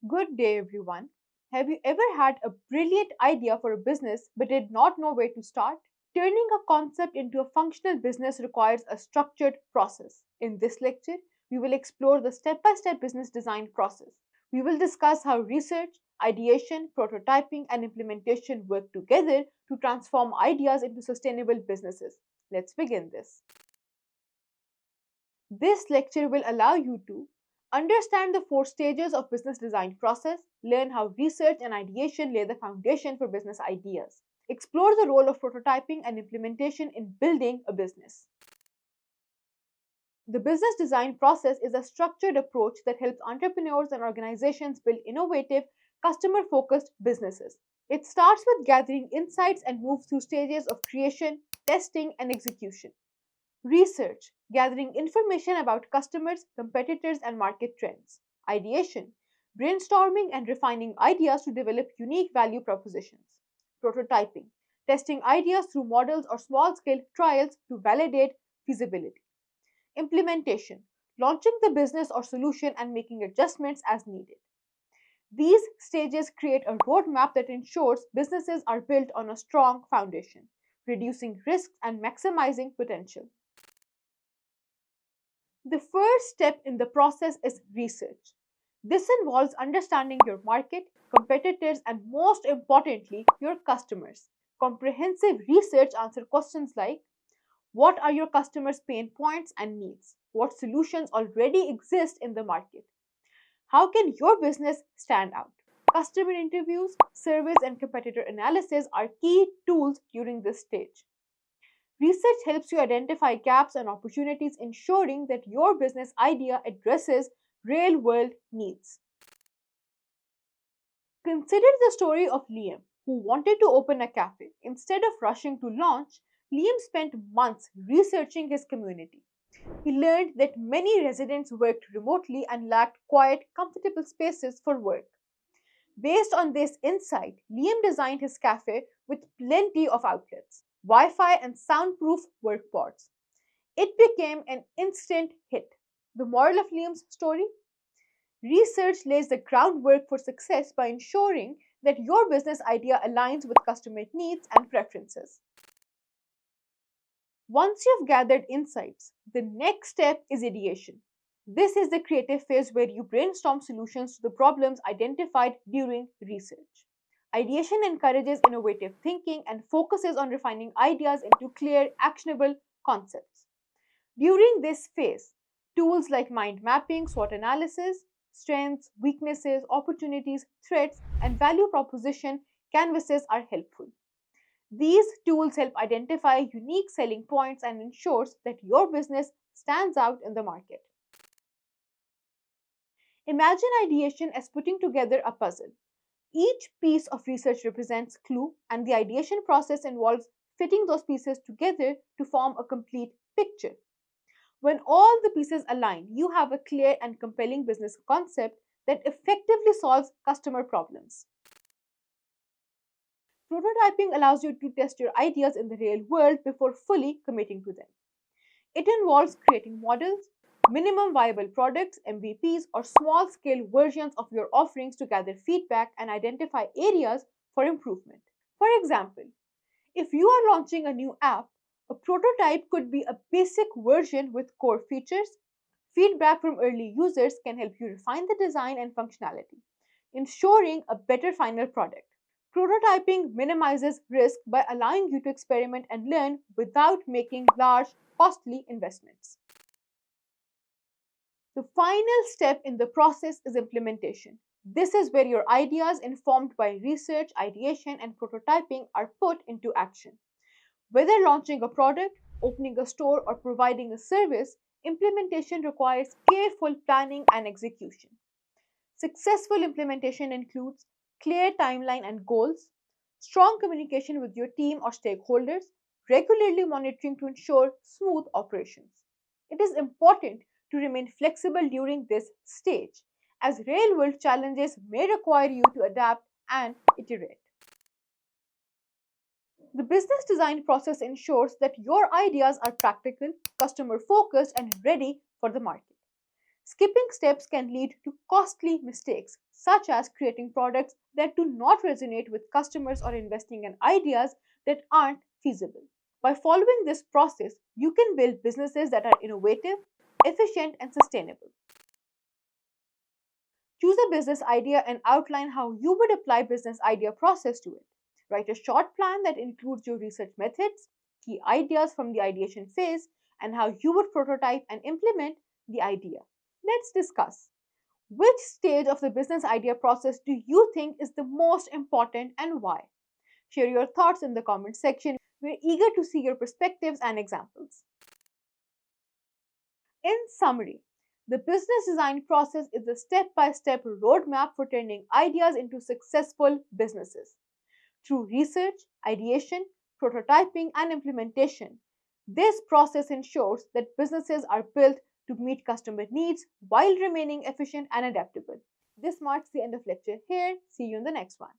Good day, everyone. Have you ever had a brilliant idea for a business but did not know where to start? Turning a concept into a functional business requires a structured process. In this lecture, we will explore the step by step business design process. We will discuss how research, ideation, prototyping, and implementation work together to transform ideas into sustainable businesses. Let's begin this. This lecture will allow you to understand the four stages of business design process, learn how research and ideation lay the foundation for business ideas, explore the role of prototyping and implementation in building a business. The business design process is a structured approach that helps entrepreneurs and organizations build innovative, customer focused businesses. It starts with gathering insights and moves through stages of creation, testing, and execution. Research, gathering information about customers, competitors, and market trends. Ideation, brainstorming and refining ideas to develop unique value propositions. Prototyping, testing ideas through models or small scale trials to validate feasibility. Implementation, launching the business or solution and making adjustments as needed. These stages create a roadmap that ensures businesses are built on a strong foundation, reducing risks and maximizing potential. The first step in the process is research. This involves understanding your market, competitors, and most importantly, your customers. Comprehensive research answers questions like: what are your customers' pain points and needs? What solutions already exist in the market? How can your business stand out? Customer interviews, surveys, and competitor analysis are key tools during this stage. Research helps you identify gaps and opportunities, ensuring that your business idea addresses real world needs. Consider the story of Liam, who wanted to open a cafe. Instead of rushing to launch, Liam spent months researching his community. He learned that many residents worked remotely and lacked quiet, comfortable spaces for work. Based on this insight, Liam designed his cafe with plenty of outlets, Wi Fi, and soundproof work pods. It became an instant hit. The moral of Liam's story? Research lays the groundwork for success by ensuring that your business idea aligns with customer needs and preferences. Once you've gathered insights, the next step is ideation. This is the creative phase where you brainstorm solutions to the problems identified during research. Ideation encourages innovative thinking and focuses on refining ideas into clear, actionable concepts. During this phase, tools like mind mapping, SWOT analysis, strengths, weaknesses, opportunities, threats, and value proposition canvases are helpful. These tools help identify unique selling points and ensures that your business stands out in the market. Imagine ideation as putting together a puzzle. Each piece of research represents clue, and the ideation process involves fitting those pieces together to form a complete picture. When all the pieces align, you have a clear and compelling business concept that effectively solves customer problems. Prototyping allows you to test your ideas in the real world before fully committing to them. It involves creating models, minimum viable products, MVPs, or small scale versions of your offerings to gather feedback and identify areas for improvement. For example, if you are launching a new app, a prototype could be a basic version with core features. Feedback from early users can help you refine the design and functionality, ensuring a better final product. Prototyping minimizes risk by allowing you to experiment and learn without making large, costly investments. The final step in the process is implementation. This is where your ideas, informed by research, ideation, and prototyping, are put into action. Whether launching a product, opening a store, or providing a service, implementation requires careful planning and execution. Successful implementation includes clear timeline and goals, strong communication with your team or stakeholders, regularly monitoring to ensure smooth operations. It is important to remain flexible during this stage, as real world challenges may require you to adapt and iterate. The business design process ensures that your ideas are practical, customer focused, and ready for the market. Skipping steps can lead to costly mistakes, such as creating products that do not resonate with customers or investing in ideas that aren't feasible. By following this process, you can build businesses that are innovative, efficient, and sustainable. Choose a business idea and outline how you would apply business idea process to it. Write a short plan that includes your research methods, key ideas from the ideation phase, and how you would prototype and implement the idea. Let's discuss. Which stage of the business idea process do you think is the most important and why? Share your thoughts in the comment section. We're eager to see your perspectives and examples. In summary, the business design process is a step by step roadmap for turning ideas into successful businesses. Through research, ideation, prototyping, and implementation, this process ensures that businesses are built to meet customer needs while remaining efficient and adaptable. This marks the end of lecture here. See you in the next one.